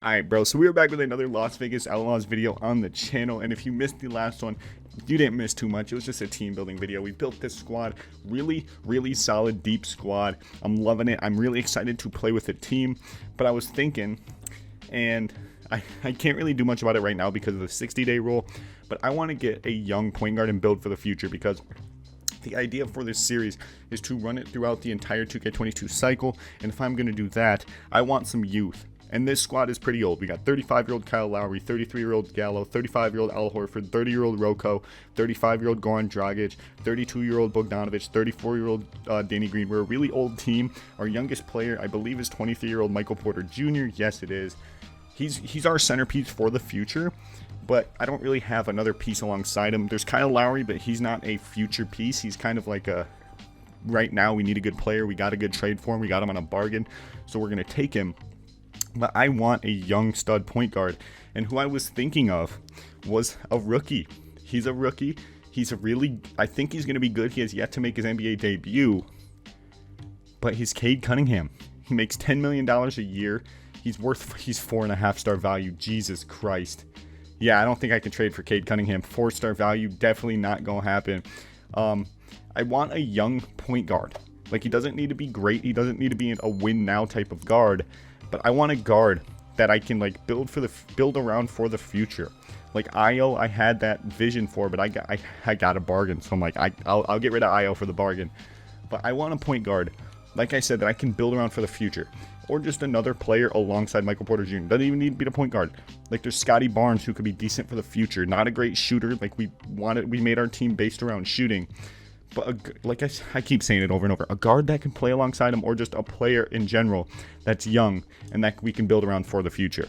Alright, bro, so we are back with another Las Vegas Outlaws video on the channel, and if you missed the last one, you didn't miss too much. It was just a team building video. We built this squad, really solid, deep squad. I'm loving it. I'm really excited to play with the team, but I was thinking, and I can't really do much about it right now because of the 60-day rule, but I want to get a young point guard and build for the future, because the idea for this series is to run it throughout the entire 2K22 cycle, and if I'm going to do that, I want some youth. And this squad is pretty old. We got 35-year-old Kyle Lowry, 33-year-old Gallo, 35-year-old Al Horford, 30-year-old Rocco, 35-year-old Goran Dragic, 32-year-old Bogdanovic, 34-year-old Danny Green. We're a really old team. Our youngest player, I believe, is 23-year-old Michael Porter Jr. Yes, it is. He's our centerpiece for the future, but I don't really have another piece alongside him. There's Kyle Lowry, but he's not a future piece. He's kind of like a, right now we need a good player. We got a good trade for him. We got him on a bargain, so we're going to take him. But I want a young stud point guard, and who I was thinking of was a rookie. He's a rookie. I think he's going to be good. He has yet to make his NBA debut, but he's Cade Cunningham. He makes $10 million a year. He's 4.5-star value. Jesus Christ. Yeah, I don't think I can trade for Cade Cunningham. 4-star value, definitely not going to happen. I want a young point guard. Like, he doesn't need to be great. He doesn't need to be a win now type of guard. But I want a guard that I can like build around for the future. Like Io, I had that vision for, but I got a bargain, so I'm like I'll get rid of Io for the bargain. But I want a point guard, like I said, that I can build around for the future, or just another player alongside Michael Porter Jr. Doesn't even need to be the point guard. Like there's Scotty Barnes, who could be decent for the future. Not a great shooter. Like we made our team based around shooting. But like I keep saying it over and over, a guard that can play alongside him, or just a player in general that's young and that we can build around for the future.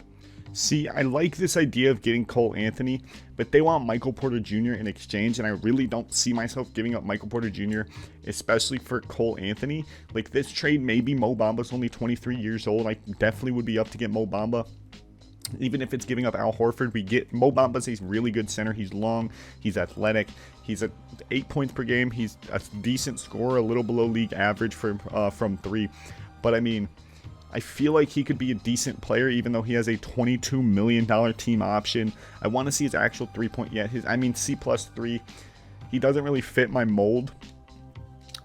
See, I like this idea of getting Cole Anthony, but they want Michael Porter Jr. in exchange, and I really don't see myself giving up Michael Porter Jr., especially for Cole Anthony. Like this trade, maybe Mo Bamba's only 23 years old. I definitely would be up to get Mo Bamba. Even if it's giving up Al Horford, we get Mo Bamba's a really good center. He's long, he's athletic, he's at 8 points per game. He's a decent scorer, a little below league average from three. But I mean, I feel like he could be a decent player, even though he has a $22 million team option. I want to see his actual 3-point. Yeah, C+3. He doesn't really fit my mold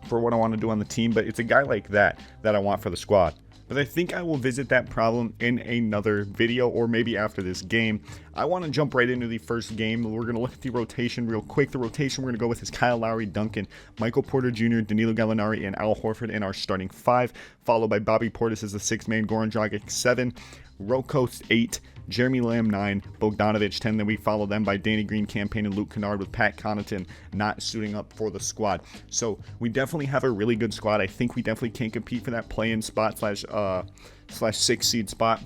for what I want to do on the team, but it's a guy like that I want for the squad. But I think I will visit that problem in another video, or maybe after this game. I want to jump right into the first game. We're going to look at the rotation real quick. The rotation we're going to go with is Kyle Lowry, Duncan, Michael Porter Jr., Danilo Gallinari, and Al Horford in our starting 5, followed by Bobby Portis as the 6th man, Goran Dragic 7, Rocco 8, Jeremy Lamb 9, Bogdanovic 10. Then we follow them by Danny Green, Campaign, and Luke Kennard, with Pat Connaughton not suiting up for the squad. So we definitely have a really good squad. I think we definitely can compete for that play-in spot slash 6 seed spot.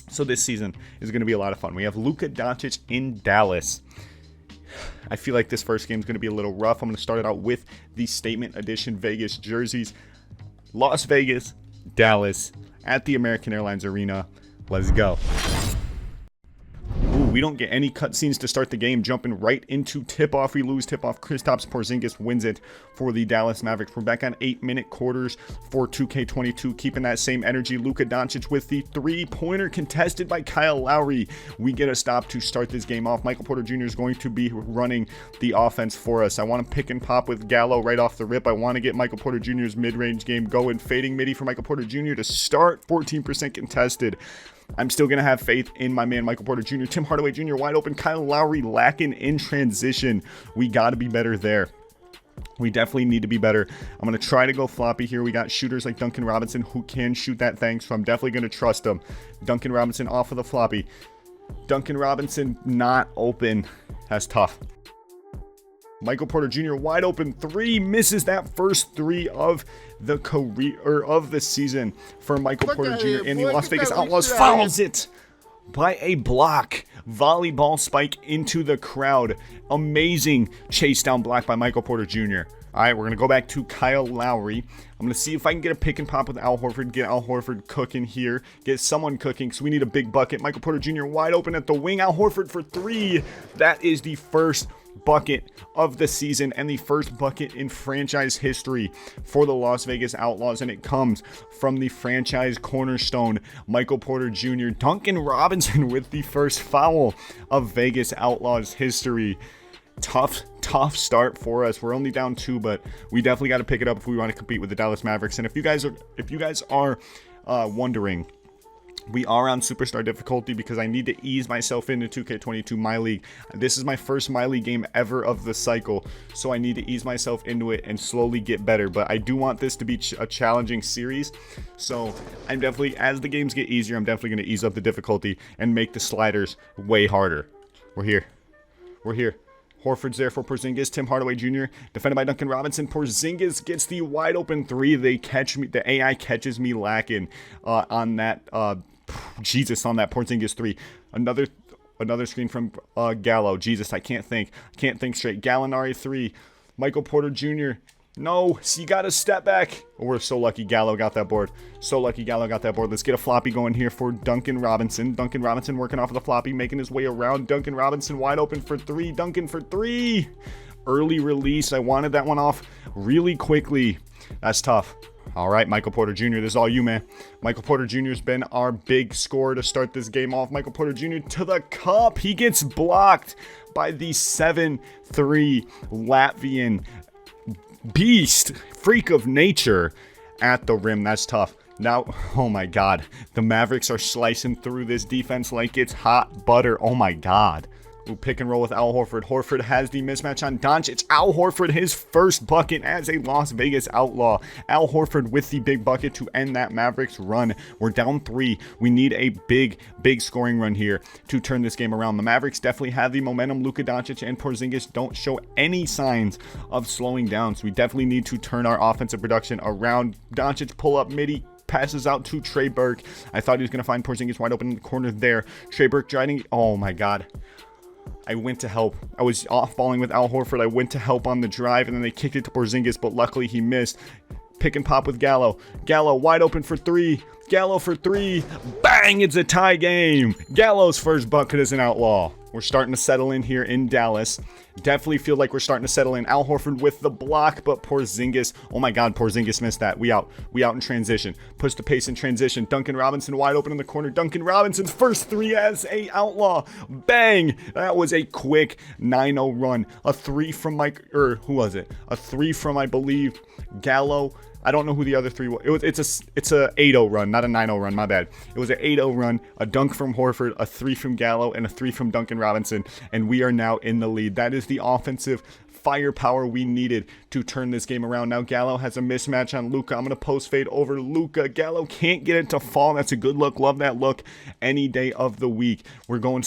So this season is going to be a lot of fun. We have Luka Doncic in Dallas. I feel like this first game is going to be a little rough. I'm going to start it out with the Statement Edition Vegas jerseys. Las Vegas, Dallas, at the American Airlines Arena. Let's go. Ooh, we don't get any cutscenes to start the game. Jumping right into tip-off. We lose tip-off. Kristaps Porzingis wins it for the Dallas Mavericks. We're back on 8-minute quarters for 2K22. Keeping that same energy. Luka Doncic with the 3-pointer contested by Kyle Lowry. We get a stop to start this game off. Michael Porter Jr. is going to be running the offense for us. I want to pick and pop with Gallo right off the rip. I want to get Michael Porter Jr.'s mid-range game going. Fading midi for Michael Porter Jr. to start. 14% contested. I'm still going to have faith in my man Michael Porter Jr. Tim Hardaway Jr. wide open. Kyle Lowry lacking in transition. We got to be better there. We definitely need to be better. I'm going to try to go floppy here. We got shooters like Duncan Robinson who can shoot that thing, so I'm definitely going to trust him. Duncan Robinson off of the floppy. Duncan Robinson not open. That's tough. Michael Porter Jr. wide open 3, misses that first 3 of the career, or of the season for Michael Porter Jr. And the Las Vegas Outlaws fouls it by a block. Volleyball spike into the crowd. Amazing chase down block by Michael Porter Jr. All right, we're going to go back to Kyle Lowry. I'm going to see if I can get a pick and pop with Al Horford. Get Al Horford cooking here. Get someone cooking, because we need a big bucket. Michael Porter Jr. wide open at the wing. Al Horford for 3. That is the first bucket of the season and the first bucket in franchise history for the Las Vegas Outlaws, and it comes from the franchise cornerstone, Michael Porter Jr. Duncan Robinson with the first foul of Vegas Outlaws history. Tough start for us. We're only down 2, but we definitely got to pick it up if we want to compete with the Dallas Mavericks. And if you guys are wondering, we are on superstar difficulty because I need to ease myself into 2K22 MyLeague. This is my first MyLeague game ever of the cycle, so I need to ease myself into it and slowly get better. But I do want this to be a challenging series, so I'm definitely, as the games get easier, I'm definitely going to ease up the difficulty and make the sliders way harder. We're here. Horford's there for Porzingis. Tim Hardaway Jr. defended by Duncan Robinson. Porzingis gets the wide open 3. They catch me. The AI catches me lacking on that. On that Porzingis 3. Another screen from Gallo. Jesus, I can't think straight. Gallinari 3. Michael Porter Jr. No, so you got to step back. Oh, we're so lucky Gallo got that board. Let's get a floppy going here for Duncan Robinson. Duncan Robinson working off of the floppy, making his way around. Duncan Robinson wide open for 3. Duncan for 3. Early release. I wanted that one off really quickly. That's tough. All right, Michael Porter Jr., this is all you, man. Michael Porter Jr. has been our big scorer to start this game off. Michael Porter Jr. to the cup. He gets blocked by the 7'3" Latvian beast, freak of nature at the rim. That's tough. Now, oh my God, the Mavericks are slicing through this defense like it's hot butter. Oh my God. Ooh, pick and roll with Al Horford. Horford has the mismatch on Doncic. Al Horford, his first bucket as a Las Vegas Outlaw. Al Horford with the big bucket to end that Mavericks run. We're down 3. We need a big scoring run here to turn this game around. The Mavericks definitely have the momentum. Luka Doncic and Porzingis don't show any signs of slowing down, so we definitely need to turn our offensive production around. Doncic pull up midi. Passes out to Trey Burke. I thought he was going to find Porzingis wide open in the corner there. Trey Burke driving. Oh my God. I went to help. I was off balling with Al Horford. I went to help on the drive, and then they kicked it to Porzingis, but luckily he missed. Pick and pop with Gallo. Gallo wide open for 3. Gallo for 3. Bang! It's a tie game. Gallo's first bucket as an Outlaw. We're starting to settle in here in Dallas. Definitely feel like we're starting to settle in. Al Horford with the block, but Porzingis. Oh my God, Porzingis missed that. We out in transition. Push the pace in transition. Duncan Robinson wide open in the corner. Duncan Robinson's first 3 as a Outlaw. Bang! That was a quick 9-0 run. A 3 from Mike, who was it? A 3 from, I believe, Gallo. I don't know who the other 3 was. It's a 8-0 run, not a 9-0 run. My bad. It was an 8-0 run, a dunk from Horford, a 3 from Gallo, and a 3 from Duncan Robinson, and we are now in the lead. That is the offensive firepower we needed to turn this game around. Now Gallo has a mismatch on Luka. I'm going to post fade over Luka. Gallo can't get it to fall. That's a good look. Love that look any day of the week. We're going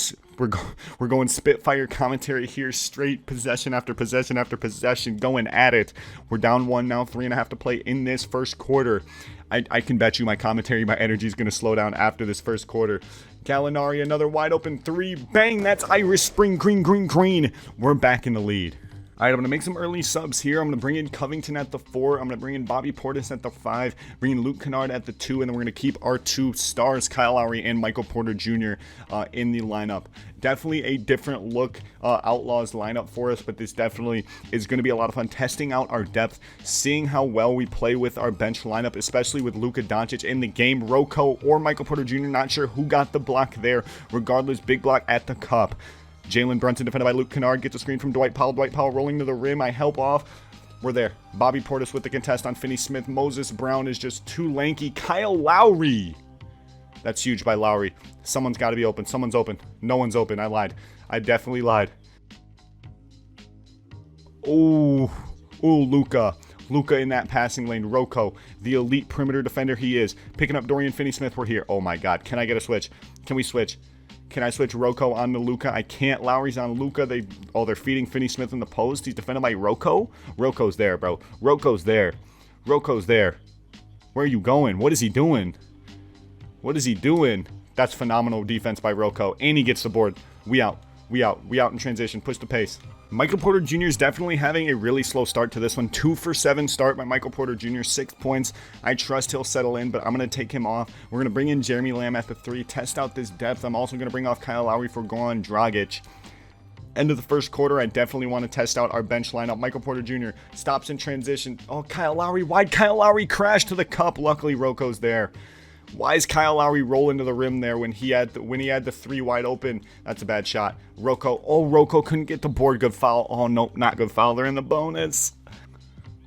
Spitfire commentary here, straight possession after possession after possession, going at it. We're down 1 now, 3.5 to play in this first quarter. I can bet you my commentary, my energy is going to slow down after this first quarter. Gallinari, another wide open 3. Bang, that's Irish Spring, green. We're back in the lead. All right, I'm going to make some early subs here. I'm going to bring in Covington at the 4. I'm going to bring in Bobby Portis at the 5. Bring in Luke Kennard at the 2. And then we're going to keep our 2 stars, Kyle Lowry and Michael Porter Jr. In the lineup. Definitely a different look Outlaws lineup for us, but this definitely is going to be a lot of fun. Testing out our depth, seeing how well we play with our bench lineup, especially with Luka Doncic in the game. Rocco or Michael Porter Jr., not sure who got the block there. Regardless, big block at the cup. Jalen Brunson defended by Luke Kennard. Gets a screen from Dwight Powell. Dwight Powell rolling to the rim. I help off. We're there. Bobby Portis with the contest on Finney Smith. Moses Brown is just too lanky. Kyle Lowry. That's huge by Lowry. Someone's got to be open. Someone's open. No one's open. I lied. I definitely lied. Ooh, Luka. Luka in that passing lane. Rocco, the elite perimeter defender he is. Picking up Dorian Finney-Smith. We're here. Oh my God. Can I get a switch? Can we switch? Can I switch Rocco on to Luka? I can't. Lowry's on Luka. They're feeding Finney-Smith in the post. He's defended by Rocco. Rocco's there, bro. Rocco's there. Where are you going? What is he doing? That's phenomenal defense by Rocco. And he gets the board. We out in transition. Push the pace. Michael Porter Jr. is definitely having a really slow start to this one. 2 for 7 start by Michael Porter Jr. 6 points. I trust he'll settle in, but I'm going to take him off. We're going to bring in Jeremy Lamb at the 3. Test out this depth. I'm also going to bring off Kyle Lowry for Goran Dragic. End of the first quarter, I definitely want to test out our bench lineup. Michael Porter Jr. stops in transition. Oh, Kyle Lowry wide. Kyle Lowry crashed to the cup. Luckily, Roko's there. Why is Kyle Lowry rolling to the rim there when he had the 3 wide open? That's a bad shot. Roko. Oh, Roko couldn't get the board. Good foul. Oh, no, not good foul. They're in the bonus.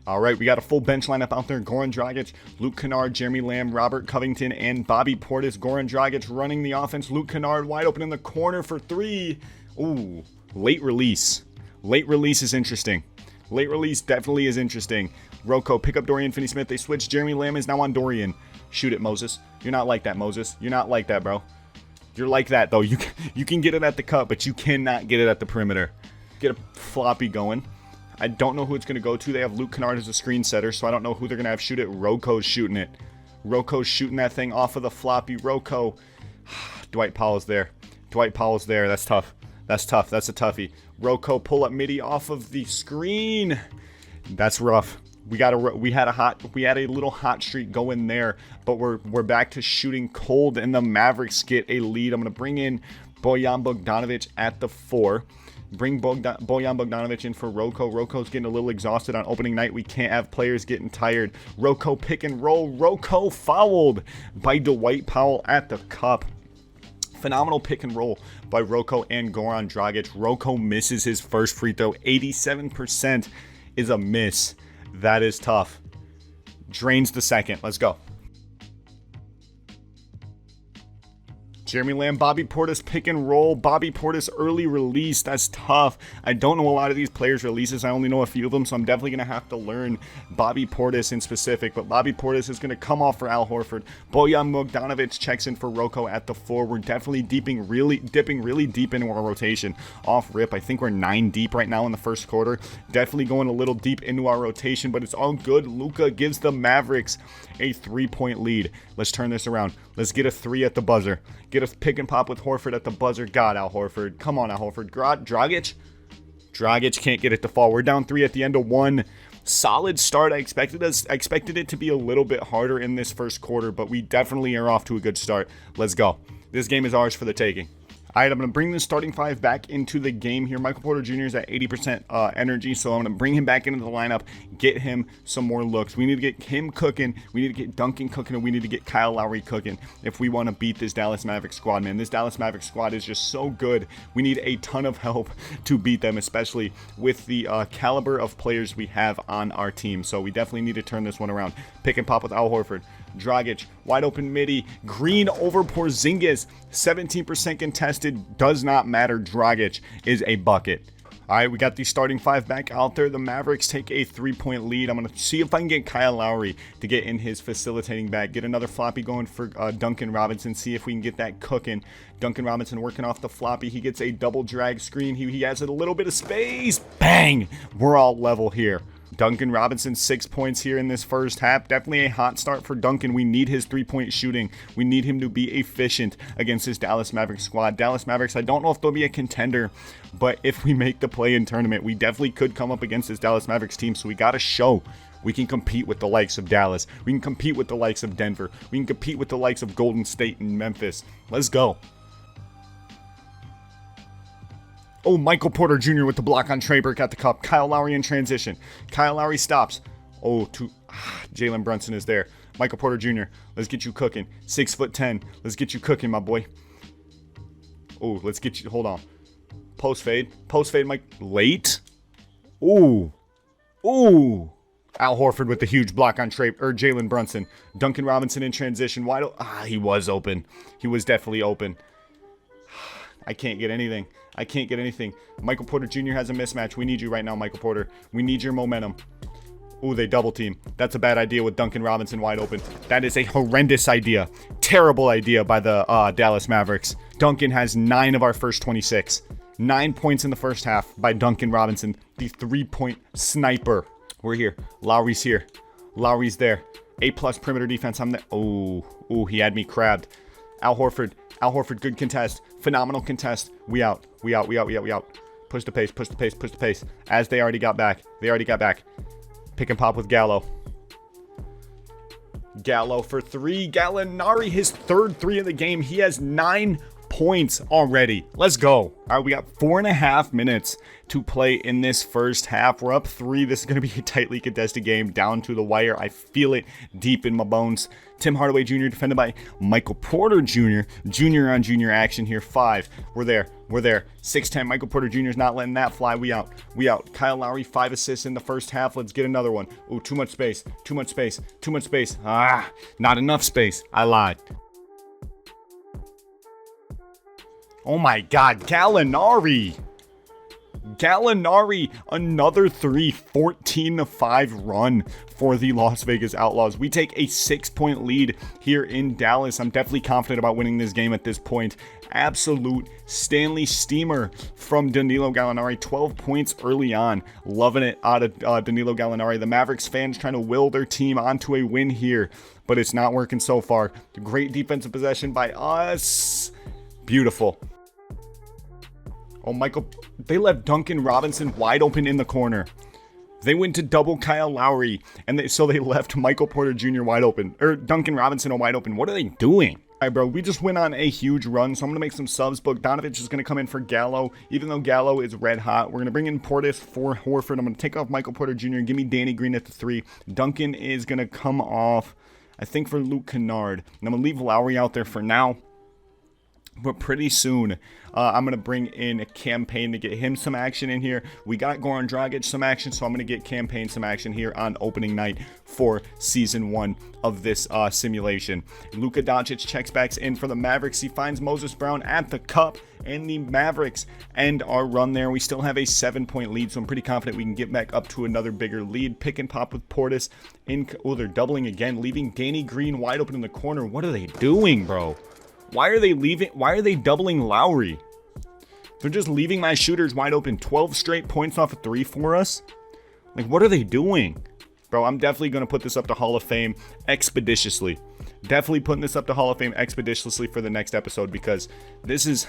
All right, we got a full bench lineup out there. Goran Dragic, Luke Kennard, Jeremy Lamb, Robert Covington, and Bobby Portis. Goran Dragic running the offense. Luke Kennard wide open in the corner for 3. Ooh, late release. Late release is interesting. Late release definitely is interesting. Roko, pick up Dorian Finney-Smith. They switch. Jeremy Lamb is now on Dorian. Shoot it, Moses. You're not like that, Moses. You're not like that, bro. You're like that, though. You can get it at the cup, but you cannot get it at the perimeter. Get a floppy going. I don't know who it's going to go to. They have Luke Kennard as a screen setter, so I don't know who they're going to have shoot it. Roko's shooting it. Roko's shooting that thing off of the floppy. Roko. Dwight Powell's there. Dwight Powell's there. That's tough. That's tough. That's a toughie. Roko pull up midi off of the screen. That's rough. We had a little hot streak going there, but we're back to shooting cold, and the Mavericks get a lead. I'm going to bring in Bojan Bogdanovic at the 4. Bring Bojan Bogdanovic in for Roko. Roko's getting a little exhausted on opening night. We can't have players getting tired. Roko pick and roll. Roko fouled by Dwight Powell at the cup. Phenomenal pick and roll by Roko and Goran Dragic. Roko misses his first free throw. 87% is a miss. That is tough. Drains the second. Let's go. Jeremy Lamb, Bobby Portis pick and roll. Bobby Portis early release. That's tough. I don't know a lot of these players' releases. I only know a few of them, so I'm definitely going to have to learn Bobby Portis in specific. But Bobby Portis is going to come off for Al Horford. Bojan Bogdanovic checks in for Roko at the 4. We're definitely dipping really deep into our rotation. Off rip, I think we're 9 deep right now in the first quarter. Definitely going a little deep into our rotation, but it's all good. Luka gives the Mavericks a 3-point lead. Let's turn this around. Let's get a 3 at the buzzer. Get a pick and pop with Horford at the buzzer. God, Al Horford. Come on, Al Horford. Dragic? Dragic can't get it to fall. We're down 3 at the end of 1. Solid start. I expected it to be a little bit harder in this first quarter, but we definitely are off to a good start. Let's go. This game is ours for the taking. All right, I'm going to bring the starting 5 back into the game here. Michael Porter Jr. is at 80% energy, so I'm going to bring him back into the lineup, get him some more looks. We need to get him cooking. We need to get Duncan cooking, and we need to get Kyle Lowry cooking if we want to beat this Dallas Mavericks squad, man. This Dallas Mavericks squad is just so good. We need a ton of help to beat them, especially with the caliber of players we have on our team. So we definitely need to turn this one around. Pick and pop with Al Horford. Dragic, wide open midi, Green over Porzingis, 17% contested, does not matter. Dragic is a bucket. All right, we got the starting 5 back out there. The Mavericks take a 3-point lead. I'm going to see if I can get Kyle Lowry to get in his facilitating bag. Get another floppy going for Duncan Robinson. See if we can get that cooking. Duncan Robinson working off the floppy. He gets a double drag screen. He has a little bit of space. Bang! We're all level here. Duncan Robinson, 6 points here in this first half. Definitely a hot start for Duncan. We need his 3-point shooting. We need him to be efficient against this Dallas Mavericks squad. Dallas Mavericks, I don't know if they'll be a contender, but if we make the play-in tournament, we definitely could come up against this Dallas Mavericks team, so we got to show we can compete with the likes of Dallas. We can compete with the likes of Denver. We can compete with the likes of Golden State and Memphis. Let's go. Oh, Michael Porter Jr. with the block on Trey Burke at the cup. Kyle Lowry in transition. Kyle Lowry stops. Oh, Jalen Brunson is there. Michael Porter Jr., let's get you cooking. 6'10". Let's get you cooking, my boy. Oh, let's get you. Hold on. Post fade. Post fade, Mike. Late. Ooh. Ooh. Al Horford with the huge block on Jalen Brunson. Duncan Robinson in transition. Wide open. He was open. He was definitely open. I can't get anything. I can't get anything. Michael Porter Jr. has a mismatch. We need you right now, Michael Porter. We need your momentum. Ooh, they double team. That's a bad idea with Duncan Robinson wide open. That is a horrendous idea. Terrible idea by the Dallas Mavericks. Duncan has 9 of our first 26. 9 points in the first half by Duncan Robinson, the 3-point sniper. We're here. Lowry's here. Lowry's there. A+ perimeter defense. I'm there. Oh, he had me crabbed. Al Horford, good contest. Phenomenal contest. We out. Push the pace. As they already got back. Pick and pop with Gallo. Gallo for 3. Gallinari, his third 3 of the game. He has 9 points already. Let's go. All right, we got 4.5 minutes to play in this first half. We're up 3. This is going to be a tightly contested game down to the wire. I feel it deep in my bones. Tim Hardaway Jr. defended by Michael Porter Jr. Junior on junior action here. 5. We're there. 6'10". Michael Porter Jr. is not letting that fly. We out. Kyle Lowry, 5 assists in the first half. Let's get another one. Ooh, too much space. Not enough space. I lied. Oh my God, Gallinari, another 3, 14-5 run for the Las Vegas Outlaws. We take a 6-point lead here in Dallas. I'm definitely confident about winning this game at this point. Absolute Stanley steamer from Danilo Gallinari, 12 points early on. Loving it out of Danilo Gallinari. The Mavericks fans trying to will their team onto a win here, but it's not working so far. Great defensive possession by us. Beautiful. Oh, Michael, they left Duncan Robinson wide open in the corner. They went to double Kyle Lowry, and so they left Michael Porter Jr. wide open, or Duncan Robinson wide open. What are they doing? All right, bro, we just went on a huge run, so I'm going to make some subs. Bogdanovich is going to come in for Gallo, even though Gallo is red hot. We're going to bring in Portis for Horford. I'm going to take off Michael Porter Jr. and give me Danny Green at the 3. Duncan is going to come off, I think, for Luke Kennard. And I'm going to leave Lowry out there for now. But pretty soon, I'm going to bring in a Campaign to get him some action in here. We got Goran Dragic some action, so I'm going to get Campaign some action here on opening night for Season 1 of this simulation. Luka Doncic checks back in for the Mavericks. He finds Moses Brown at the cup, and the Mavericks end our run there. We still have a 7-point lead, so I'm pretty confident we can get back up to another bigger lead. Pick and pop with Portis. Oh, they're doubling again, leaving Danny Green wide open in the corner. What are they doing, bro? Why are they doubling Lowry? They're just leaving my shooters wide open. 12 straight points off a 3 for us. Like, what are they doing? Bro, I'm definitely going to put this up to Hall of Fame expeditiously. Definitely putting this up to Hall of Fame expeditiously for the next episode, because this is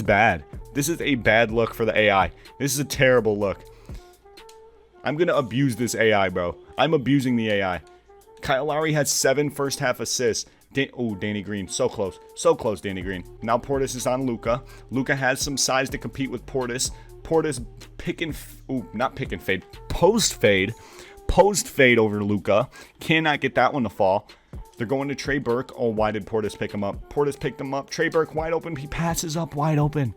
bad. This is a bad look for the AI. This is a terrible look. I'm going to abuse this AI, bro. I'm abusing the AI. Kyle Lowry had 7 first half assists. Danny Green. So close. So close, Danny Green. Now Portis is on Luka. Luka has some size to compete with Portis. Portis Post fade over Luka. Cannot get that one to fall. They're going to Trey Burke. Oh, why did Portis pick him up? Portis picked him up. Trey Burke wide open. He passes up wide open.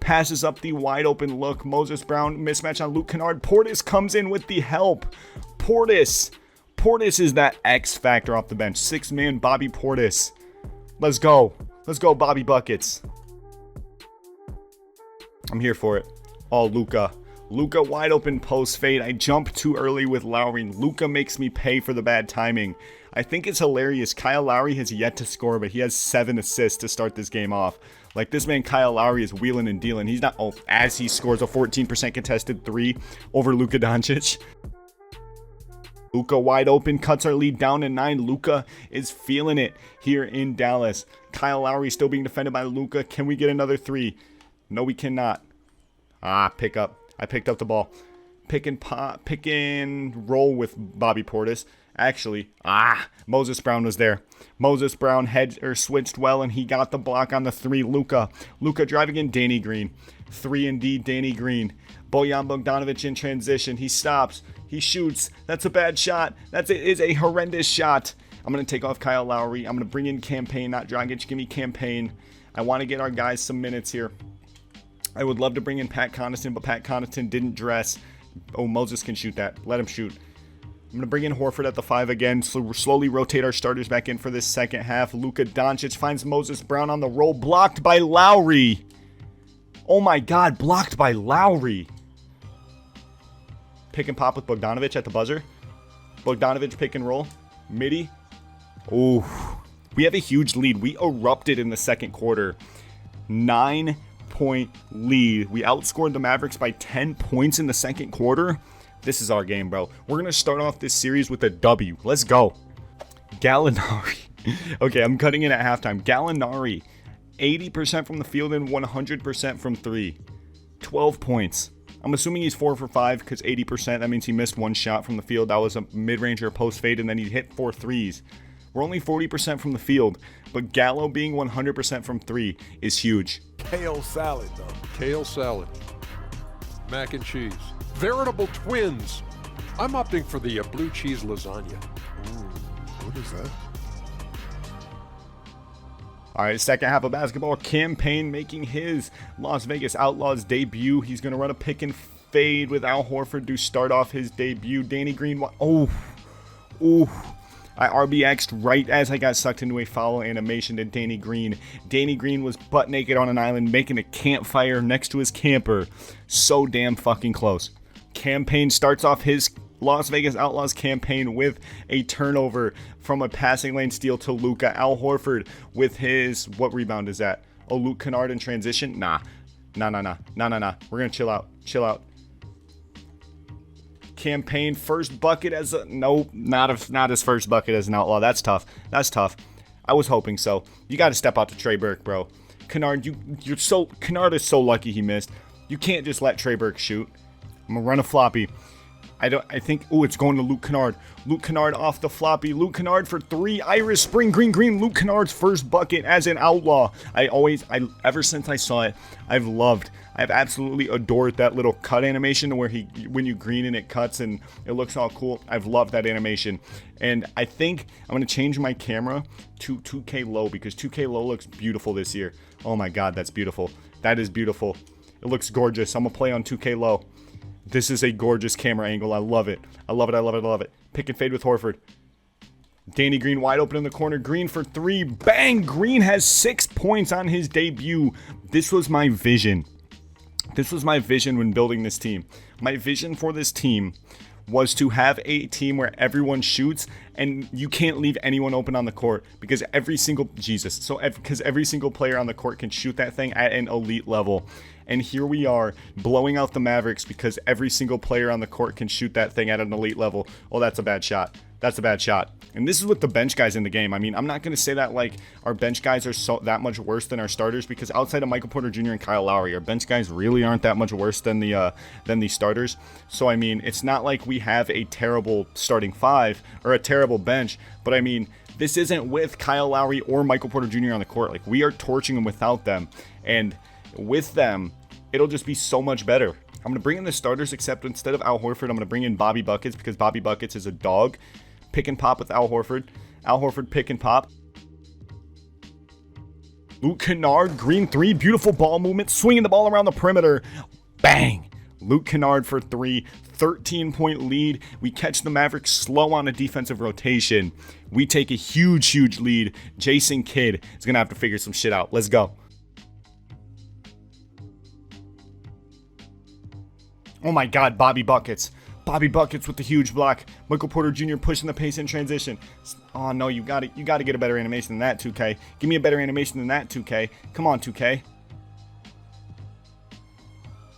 Passes up the wide open look. Moses Brown mismatch on Luke Kennard. Portis comes in with the help. Portis is that X factor off the bench. 6-man Bobby Portis. Let's go. Let's go, Bobby Buckets. I'm here for it. Oh, Luka. Luka wide open post fade. I jump too early with Lowry. Luka makes me pay for the bad timing. I think it's hilarious. Kyle Lowry has yet to score, but he has 7 assists to start this game off. Like, this man Kyle Lowry is wheeling and dealing. He's not, as he scores a 14% contested 3 over Luka Doncic. Luka wide open, cuts our lead down to 9. Luka is feeling it here in Dallas. Kyle Lowry still being defended by Luka. Can we get another 3? No, we cannot. Pick up. I picked up the ball. Pick and roll with Bobby Portis. Actually, Moses Brown was there. Moses Brown switched well, and he got the block on the 3. Luka driving in. Danny Green. 3 indeed, Danny Green. Bojan Bogdanovich in transition. He stops. He shoots. That's a bad shot. That is a horrendous shot. I'm going to take off Kyle Lowry. I'm going to bring in Campaign, not Dragic. Give me Campaign. I want to get our guys some minutes here. I would love to bring in Pat Connaughton, but Pat Connaughton didn't dress. Oh, Moses can shoot that. Let him shoot. I'm going to bring in Horford at the 5 again. So slowly rotate our starters back in for this second half. Luka Doncic finds Moses Brown on the roll. Blocked by Lowry. Oh my God, blocked by Lowry. Pick and pop with Bogdanovich at the buzzer. Bogdanovich pick and roll. Midi. Oh, we have a huge lead. We erupted in the second quarter. 9-point lead. We outscored the Mavericks by 10 points in the second quarter. This is our game, bro. We're going to start off this series with a W. Let's go. Gallinari. Okay, I'm cutting in at halftime. Gallinari. 80% from the field and 100% from 3. 12 points. I'm assuming he's 4 for 5 because 80%. That means he missed 1 shot from the field. That was a mid-range or post fade, and then he hit 4 threes. We're only 40% from the field, but Gallo being 100% from 3 is huge. Kale salad, though. Kale salad. Mac and cheese. Veritable twins. I'm opting for the blue cheese lasagna. Ooh, what is that? All right, second half of basketball. Campaign making his Las Vegas Outlaws debut. He's going to run a pick and fade with Al Horford to start off his debut. Danny Green. Oh. I RBX'd right as I got sucked into a foul animation to Danny Green. Danny Green was butt naked on an island making a campfire next to his camper. So damn fucking close. Campaign starts off his Las Vegas Outlaws campaign with a turnover from a passing lane steal to Luka. Al Horford with his, what rebound is that? Oh, Luke Kennard in transition? Nah. We're going to chill out. Campaign first bucket as a, nope, not his first bucket as an Outlaw. That's tough. I was hoping so. You got to step out to Trey Burke, bro. Kennard, Kennard is so lucky he missed. You can't just let Trey Burke shoot. I'm going to run a floppy. I think, it's going to Luke Kennard. Luke Kennard off the floppy. Luke Kennard for 3. Iris, spring, green. Luke Kennard's first bucket as an Outlaw. Ever since I saw it, I've absolutely adored that little cut animation where when you green and it cuts and it looks all cool. I've loved that animation. And I think I'm going to change my camera to 2K low because 2K low looks beautiful this year. Oh my God, that's beautiful. That is beautiful. It looks gorgeous. I'm going to play on 2K low. This is a gorgeous camera angle. I love it. Pick and fade with Horford. Danny Green wide open in the corner. Green for 3. Bang! Green has 6 points on his debut. This was my vision. When building this team. My vision for this team was to have a team where everyone shoots and you can't leave anyone open on the court because every single player on the court can shoot that thing at an elite level. And here we are blowing out the Mavericks because every single player on the court can shoot that thing at an elite level. Oh, that's a bad shot. And this is with the bench guys in the game. I mean, I'm not going to say that like our bench guys are that much worse than our starters because outside of Michael Porter Jr. and Kyle Lowry, our bench guys really aren't that much worse than the starters. So I mean, it's not like we have a terrible starting 5 or a terrible bench, but I mean, this isn't with Kyle Lowry or Michael Porter Jr. on the court. Like, we are torching them without them, and with them, it'll just be so much better. I'm going to bring in the starters, except instead of Al Horford, I'm going to bring in Bobby Buckets because Bobby Buckets is a dog. Pick and pop with Al Horford. Al Horford pick and pop. Luke Kennard, green 3, beautiful ball movement, swinging the ball around the perimeter. Bang! Luke Kennard for 3, 13-point lead. We catch the Mavericks slow on a defensive rotation. We take a huge lead. Jason Kidd is going to have to figure some shit out. Let's go. Oh my God, Bobby Buckets. Bobby Buckets with the huge block. Michael Porter Jr. pushing the pace in transition. Oh no, you got to get a better animation than that, 2K. Give me a better animation than that, 2K. Come on, 2K.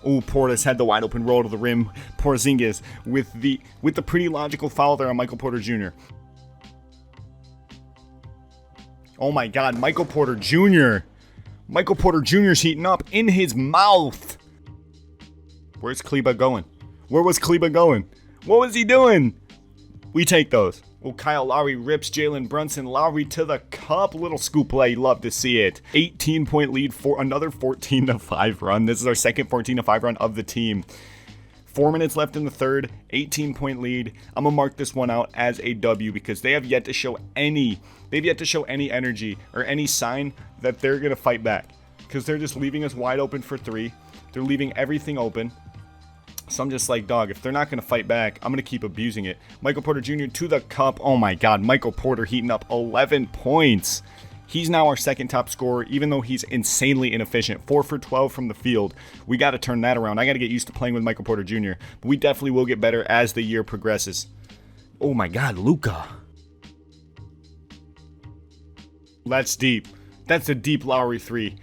Oh, Portis had the wide open roll to the rim. Porzingis with the pretty logical foul there on Michael Porter Jr. Oh my God, Michael Porter Jr. Michael Porter Jr.'s heating up in his mouth. Where's Kleba going? Where was Kleba going? What was he doing? We take those. Oh, Kyle Lowry rips Jalen Brunson. Lowry to the cup. Little scoop play. Love to see it. 18-point lead for another 14-5 run. This is our second 14-5 run of the team. 4 minutes left in the third. 18-point lead. I'm gonna mark this one out as a W because they have yet to show any energy or any sign that they're gonna fight back. Because they're just leaving us wide open for 3. They're leaving everything open. So I'm just like, dog, if they're not going to fight back, I'm going to keep abusing it. Michael Porter Jr. to the cup. Oh my God, Michael Porter heating up 11 points. He's now our second top scorer, even though he's insanely inefficient. 4 for 12 from the field. We got to turn that around. I got to get used to playing with Michael Porter Jr. But we definitely will get better as the year progresses. Oh my God, Luka. That's deep. That's a deep Lowry 3.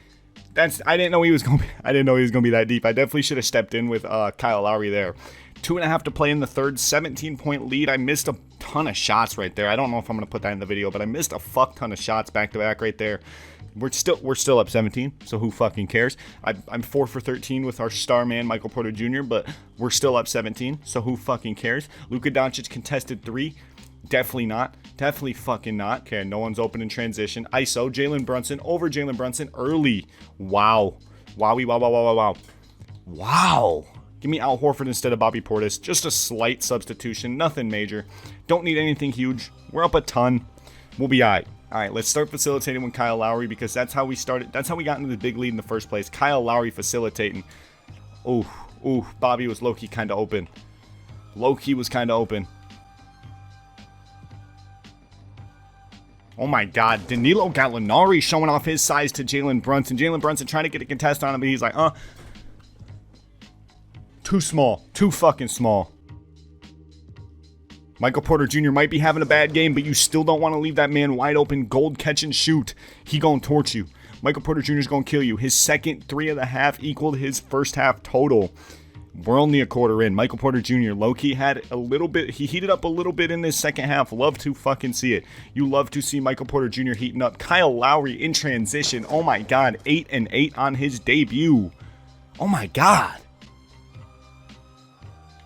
I didn't know he was gonna be that deep. I definitely should have stepped in with Kyle Lowry there. 2.5 to play in the third. 17-point lead. I missed a ton of shots right there. I don't know if I'm gonna put that in the video, but I missed a fuck ton of shots back to back right there. We're still up 17, so who fucking cares? I'm 4 for 13 with our star man Michael Porter Jr., but we're still up 17, so who fucking cares? Luka Doncic contested 3. Definitely not. Definitely fucking not. Okay, no one's open in transition. ISO, Jalen Brunson over Jalen Brunson early. Wow. Wowie, wow, wow, wow, wow, wow. Wow. Give me Al Horford instead of Bobby Portis. Just a slight substitution. Nothing major. Don't need anything huge. We're up a ton. We'll be all right. All right, let's start facilitating with Kyle Lowry because that's how we started. That's how we got into the big lead in the first place. Kyle Lowry facilitating. Ooh, Bobby was low-key kind of open. Low-key was kind of open. Oh my God, Danilo Gallinari showing off his size to Jalen Brunson. Jalen Brunson trying to get a contest on him, but he's like, too small. Too fucking small. Michael Porter Jr. might be having a bad game, but you still don't want to leave that man wide open. Gold catch and shoot. He gonna torch you. Michael Porter Jr. is gonna kill you. His second 3 of the half equaled his first half total. We're only a quarter in. Michael Porter Jr. low-key had a little bit. He heated up a little bit in this second half. Love to fucking see it. You love to see Michael Porter Jr. heating up. Kyle Lowry in transition. Oh my God. 8 and 8 on his debut. Oh my God.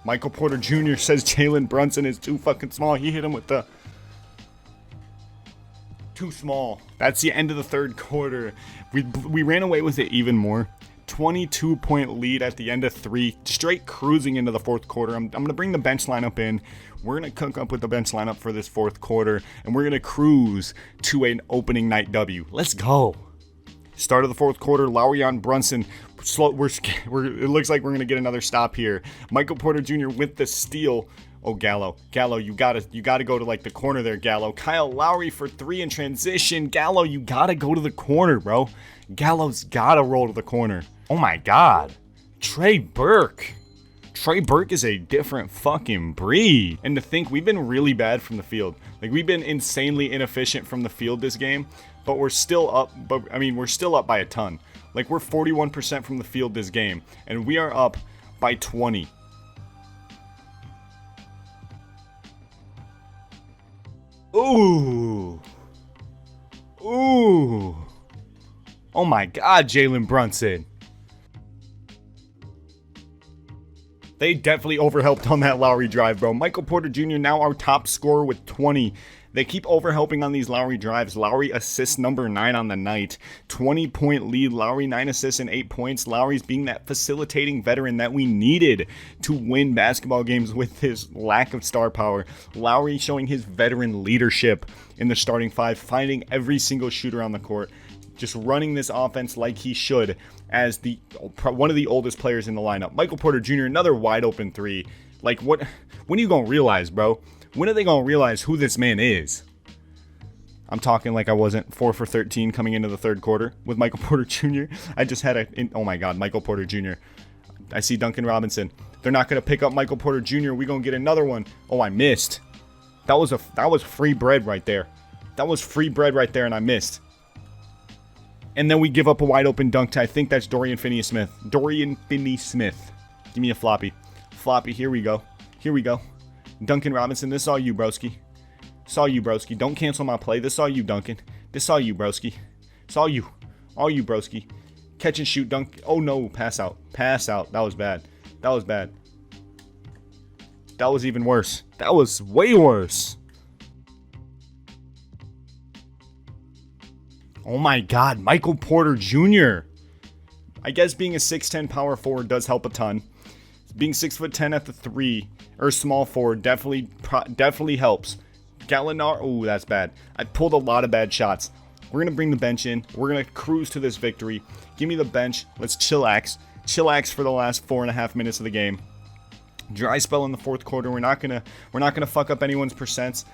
Michael Porter Jr. says Jalen Brunson is too fucking small. He hit him with the too small. That's the end of the third quarter. We ran away with it even more. 22-point lead at the end of 3. Straight cruising into the fourth quarter. I'm going to bring the bench lineup in. We're going to cook up with the bench lineup for this fourth quarter. And we're going to cruise to an opening night W. Let's go. Start of the fourth quarter. Lowry on Brunson. It looks like we're going to get another stop here. Michael Porter Jr. with the steal. Oh, Gallo, you gotta go to like the corner there, Gallo. Kyle Lowry for 3 in transition. Gallo, you gotta go to the corner, bro. Gallo's gotta roll to the corner. Oh my God. Trey Burke is a different fucking breed. And to think we've been really bad from the field. Like we've been insanely inefficient from the field this game, but we're still up. We're still up by a ton. Like we're 41% from the field this game, and we are up by 20. Ooh. Oh my God, Jalen Brunson. They definitely overhelped on that Lowry drive, bro. Michael Porter Jr. now our top scorer with 20. They keep overhelping on these Lowry drives. Lowry assist number 9 on the night. 20-point lead. Lowry 9 assists and 8 points. Lowry's being that facilitating veteran that we needed to win basketball games with his lack of star power. Lowry showing his veteran leadership in the starting 5, finding every single shooter on the court. Just running this offense like he should as one of the oldest players in the lineup. Michael Porter Jr., another wide open 3. Like, when are you going to realize, bro? When are they going to realize who this man is? I'm talking like I wasn't 4 for 13 coming into the third quarter with Michael Porter Jr. I just had oh my God, Michael Porter Jr. I see Duncan Robinson. They're not going to pick up Michael Porter Jr. We're going to get another one. Oh, I missed. That was free bread right there. That was free bread right there, and I missed. And then we give up a wide open dunk to, I think that's Dorian Finney-Smith. Dorian Finney-Smith. Give me a floppy. Floppy, here we go. Here we go. Duncan Robinson, this is all you, broski. This all you, broski. Don't cancel my play. This is all you, Duncan. This is all you, broski. It's all you. All you, broski. Catch and shoot, dunk. Oh, no. Pass out. Pass out. That was bad. That was bad. That was even worse. That was way worse. Oh my God, Michael Porter Jr. I guess being a 6'10 power forward does help a ton. Being 6'10" at the 3 or small forward definitely helps. Gallinari, oh, that's bad. I pulled a lot of bad shots. We're gonna bring the bench in. We're gonna cruise to this victory. Give me the bench. Let's chillax. Chillax for the last 4.5 minutes of the game. Dry spell in the fourth quarter. We're not gonna fuck up anyone's percents.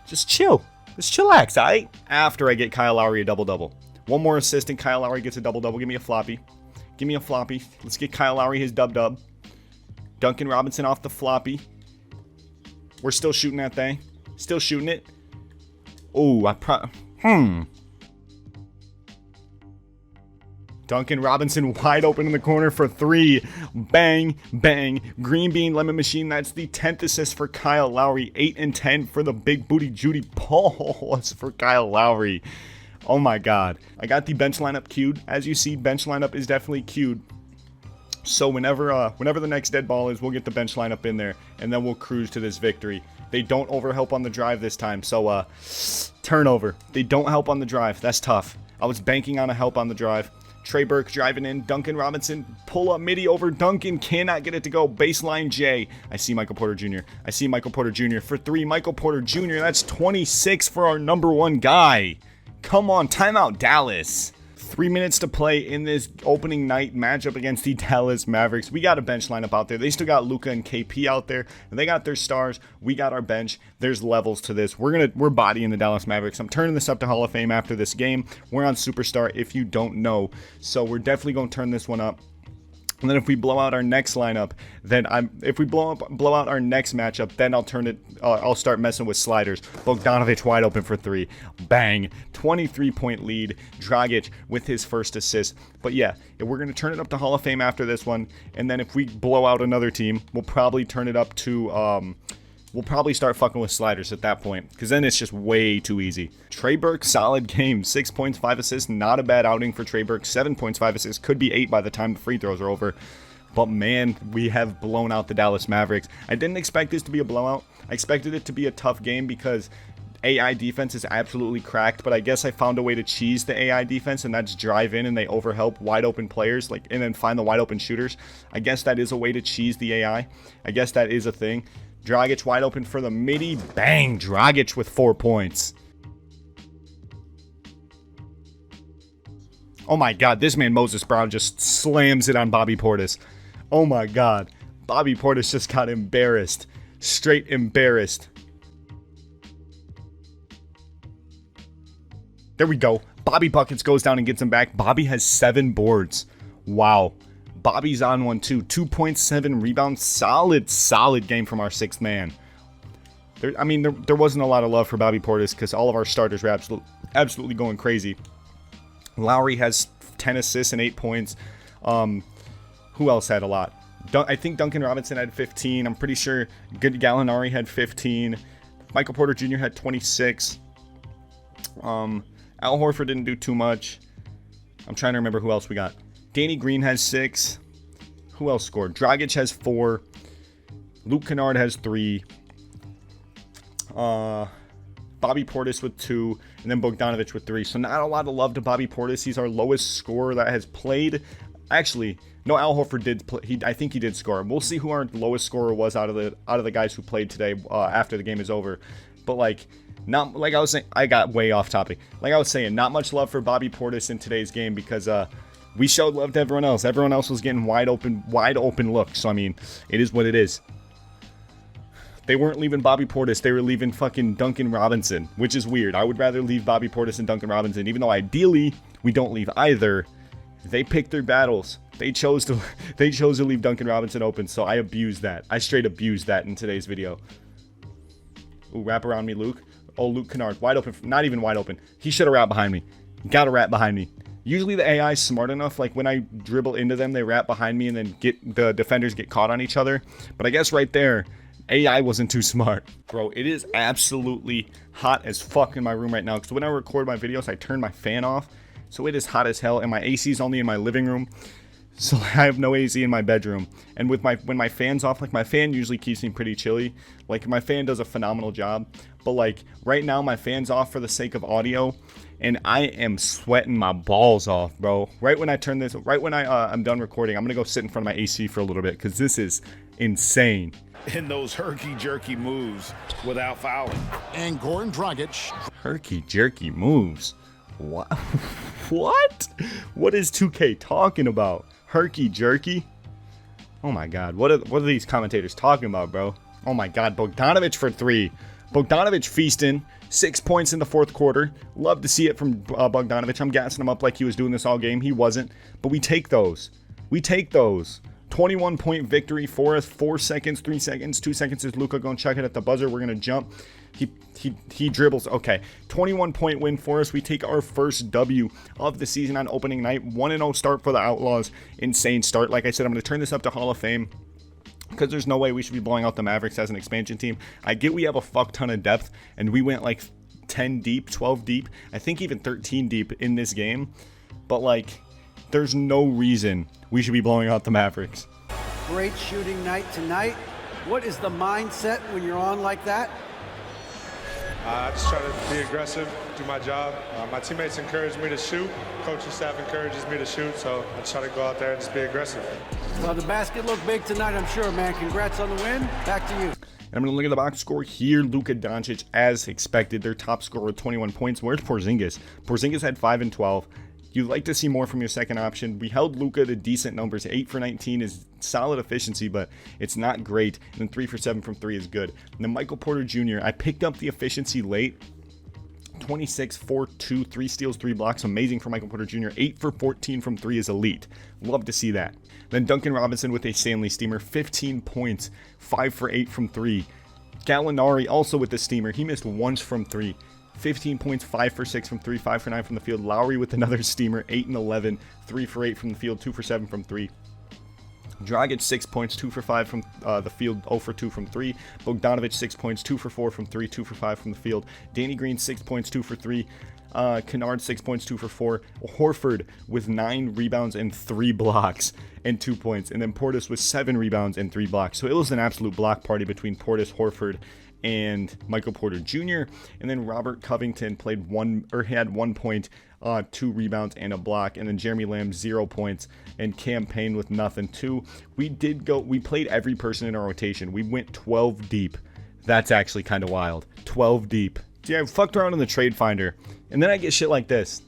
Just chill. Just chillax, alright? After I get Kyle Lowry a double-double. One more assist and Kyle Lowry gets a double-double. Give me a floppy. Give me a floppy. Let's get Kyle Lowry his dub-dub. Duncan Robinson off the floppy. We're still shooting that thing. Still shooting it. Oh, Duncan Robinson wide open in the corner for 3. Bang, bang. Green bean lemon machine. That's the 10th assist for Kyle Lowry. 8 and 10 for the big booty Judy Pauls for Kyle Lowry. Oh my God. I got the bench lineup queued. As you see, bench lineup is definitely queued. So whenever the next dead ball is, we'll get the bench lineup in there, and then we'll cruise to this victory. They don't overhelp on the drive this time, so turnover. They don't help on the drive. That's tough. I was banking on a help on the drive. Trey Burke driving in. Duncan Robinson, pull up midi over Duncan. Cannot get it to go. Baseline J. I see Michael Porter Jr. I see Michael Porter Jr. for 3. Michael Porter Jr. That's 26 for our number 1 guy. Come on, timeout Dallas. 3 minutes to play in this opening night matchup against the Dallas Mavericks. We got a bench lineup out there. They still got Luka and KP out there. And they got their stars. We got our bench. There's levels to this. We're bodying the Dallas Mavericks. I'm turning this up to Hall of Fame after this game. We're on Superstar if you don't know. So we're definitely going to turn this one up. And then if we blow out our next lineup, then if we blow out our next matchup, then I'll start messing with sliders. Bogdanovic wide open for 3. Bang. 23-point lead. Dragic with his first assist. But yeah, we're going to turn it up to Hall of Fame after this one. And then if we blow out another team, we'll probably turn it up to we'll probably start fucking with sliders at that point, because then it's just way too easy. Trey Burke, solid game. 6 points, 5 assists. Not a bad outing for Trey Burke. 7 points, 5 assists. Could be 8 by the time the free throws are over. But man, we have blown out the Dallas Mavericks. I didn't expect this to be a blowout. I expected it to be a tough game because AI defense is absolutely cracked, but I guess I found a way to cheese the AI defense, and that's drive in and they overhelp wide open players, and then find the wide open shooters. I guess that is a way to cheese the AI. I guess that is a thing. Dragic wide open for the midi. Bang! Dragic with 4 points. Oh my god, this man Moses Brown just slams it on Bobby Portis. Oh my god. Bobby Portis just got embarrassed. Straight embarrassed. There we go. Bobby Buckets goes down and gets him back. Bobby has 7 boards. Wow. Bobby's on one too. 2.7 rebounds. Solid game from our 6th man. There wasn't a lot of love for Bobby Portis because all of our starters were absolutely going crazy. Lowry has 10 assists and 8 points. Who else had a lot? I think Duncan Robinson had 15. I'm pretty sure Gallinari had 15. Michael Porter Jr. had 26. Al Horford didn't do too much. I'm trying to remember who else we got. Danny Green has 6. Who else scored? Dragic has 4. Luke Kennard has 3. Bobby Portis with 2. And then Bogdanovic with 3. So not a lot of love to Bobby Portis. He's our lowest scorer that has played. Actually, no, Al Horford did play. I think he did score. We'll see who our lowest scorer was out of the guys who played today after the game is over. But not like I was saying, I got way off topic. Like I was saying, not much love for Bobby Portis in today's game because we showed love to everyone else. Everyone else was getting wide open looks. So it is what it is. They weren't leaving Bobby Portis. They were leaving fucking Duncan Robinson, which is weird. I would rather leave Bobby Portis and Duncan Robinson, even though ideally we don't leave either. They picked their battles. They chose to leave Duncan Robinson open. So I abused that. I straight abused that in today's video. Ooh, wrap around me, Luke. Oh, Luke Kennard, wide open. Not even wide open. He should have wrapped behind me. Got to wrap behind me. Usually the AI is smart enough, like when I dribble into them, they wrap behind me and then the defenders get caught on each other. But I guess right there, AI wasn't too smart. Bro, it is absolutely hot as fuck in my room right now. Because when I record my videos, I turn my fan off. So it is hot as hell. And my AC is only in my living room. So I have no AC in my bedroom. And when my fan's off, my fan usually keeps me pretty chilly. My fan does a phenomenal job. But right now, my fan's off for the sake of audio. And I am sweating my balls off, bro. Right when I'm done recording, I'm going to go sit in front of my AC for a little bit. Because this is insane. In those herky-jerky moves without fouling. And Goran Dragic. Herky-jerky moves. What? What? What is 2K talking about? Herky-jerky? Oh my god. What are these commentators talking about, bro? Oh my god. Bogdanovic for 3. Bogdanovic feasting. 6 points in the 4th quarter. Love to see it from Bogdanovic. I'm gassing him up like he was doing this all game. He wasn't. But we take those. 21-point victory for us. 4 seconds, 3 seconds, 2 seconds is Luka going to chuck it at the buzzer. We're going to jump. He dribbles. Okay. 21-point win for us. We take our first W of the season on opening night. 1-0 start for the Outlaws. Insane start. Like I said, I'm going to turn this up to Hall of Fame because there's no way we should be blowing out the Mavericks as an expansion team. I get we have a fuck ton of depth, and we went 10 deep, 12 deep, I think even 13 deep in this game. But There's no reason we should be blowing out the Mavericks. Great shooting night tonight. What is the mindset when you're on like that? I just try to be aggressive, do my job. My teammates encourage me to shoot. Coaching staff encourages me to shoot, so I just try to go out there and just be aggressive. Well, the basket looked big tonight, I'm sure, man. Congrats on the win. Back to you. I'm going to look at the box score here. Luka Doncic, as expected, their top scorer with 21 points. Where's Porzingis? Porzingis had 5 and 12. You'd like to see more from your second option. We held Luka to decent numbers. 8 for 19 is solid efficiency, but it's not great. And then 3 for 7 from 3 is good. And then Michael Porter Jr., I picked up the efficiency late. 26, 4, 2, 3 steals, 3 blocks. Amazing for Michael Porter Jr. 8 for 14 from 3 is elite. Love to see that. Then Duncan Robinson with a Stanley Steamer. 15 points, 5 for 8 from 3. Gallinari also with the Steamer. He missed once from 3. 15 points, 5 for 6 from 3, 5 for 9 from the field. Lowry with another Steamer, 8 and 11, 3 for 8 from the field, 2 for 7 from 3. Dragic 6 points, 2 for 5 from the field, 0 for 2 from 3. Bogdanovic 6 points, 2 for 4 from 3, 2 for 5 from the field. Danny Green 6 points, 2 for 3. Kennard 6 points, 2 for 4. Horford with 9 rebounds and 3 blocks and 2 points. And then Portis with 7 rebounds and 3 blocks. So it was an absolute block party between Portis, Horford, and Michael Porter Jr. And then Robert Covington had 1 point, 2 rebounds and a block. And then Jeremy Lamb 0 points and Cam Payne with nothing too. We played every person in our rotation. We went 12 deep. That's actually kind of wild. 12 deep. Yeah, I fucked around in the trade finder, and then I get shit like this.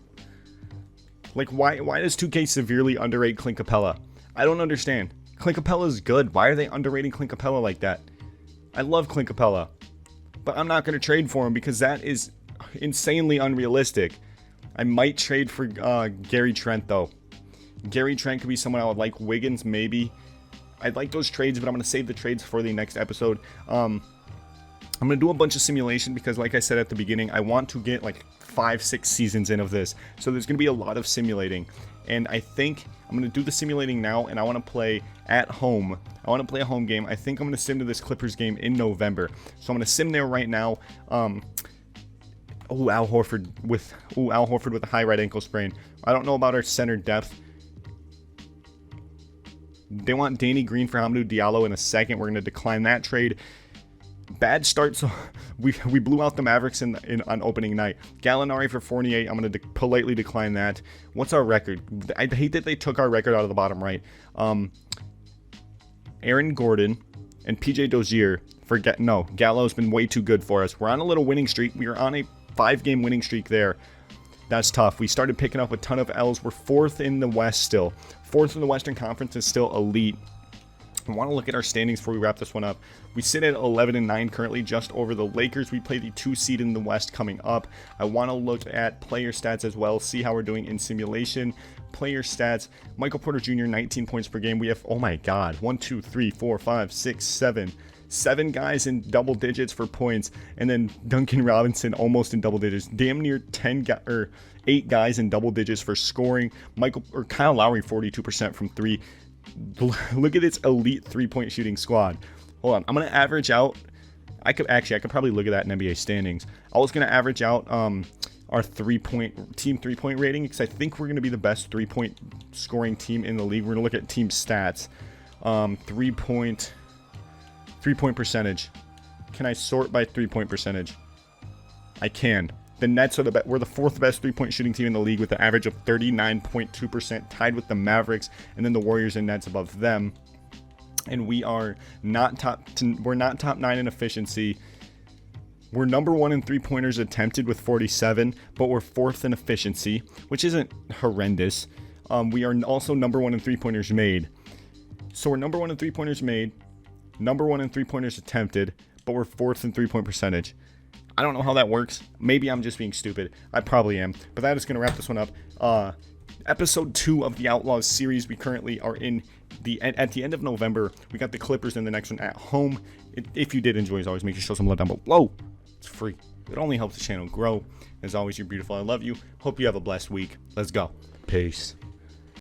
Like, why does 2K severely underrate Clint Capella? I don't understand. Clint Capella is good. Why are they underrating Clint Capella like that? I love Clint Capella, but I'm not going to trade for him because that is insanely unrealistic. I might trade for Gary Trent, though. Gary Trent could be someone I would like. Wiggins, maybe. I'd like those trades, but I'm going to save the trades for the next episode. I'm going to do a bunch of simulation because, like I said at the beginning, I want to get like 5-6 seasons in of this. So there's going to be a lot of simulating. And I think I'm going to do the simulating now, and I want to play at home. I want to play a home game. I think I'm going to sim to this Clippers game in November. So I'm going to sim there right now. Al Horford with a high right ankle sprain. I don't know about our center depth. They want Danny Green for Hamidou Diallo in a second. We're going to decline that trade. Bad start, so we blew out the Mavericks on opening night. Gallinari for Fournier, I'm going to politely decline that. What's our record? I hate that they took our record out of the bottom right. Aaron Gordon and PJ Dozier Gallo's been way too good for us. We're on a little winning streak. We are on a 5-game winning streak there. That's tough. We started picking up a ton of L's. We're 4th in the West still. 4th in the Western Conference is still elite. I want to look at our standings before we wrap this one up. We sit at 11-9 currently, just over the Lakers. We play the 2 seed in the West coming up. I want to look at player stats as well, see how we're doing in simulation. Player stats, Michael Porter Jr., 19 points per game. We have, oh my God, 1, 2, 3, 4, 5, 6, 7. 7 guys in double digits for points, and then Duncan Robinson almost in double digits. Damn near 8 guys in double digits for scoring. Kyle Lowry 42% from 3. Look at its elite 3-point shooting squad. Hold on, I'm gonna average out. I could probably look at that in NBA standings. I was gonna average out our team 3-point rating because I think we're gonna be the best 3-point scoring team in the league. We're gonna look at team stats. 3-point percentage. Can I sort by 3-point percentage? I can. The Nets are we're the 4th best 3-point shooting team in the league with an average of 39.2%, tied with the Mavericks, and then the Warriors and Nets above them. And we are not we're not top 9 in efficiency. We're number 1 in 3-pointers attempted with 47, but we're 4th in efficiency, which isn't horrendous. We are also number 1 in 3-pointers made. So we're number 1 in 3-pointers made, number 1 in 3-pointers attempted, but we're 4th in 3-point percentage. I don't know how that works. Maybe I'm just being stupid. I probably am. But that is going to wrap this one up. Episode 2 of the Outlaws series. We currently are at the end of November. We got the Clippers in the next one at home. If you did enjoy, as always, make sure to show some love down below. It's free. It only helps the channel grow. As always, you're beautiful. I love you. Hope you have a blessed week. Let's go. Peace.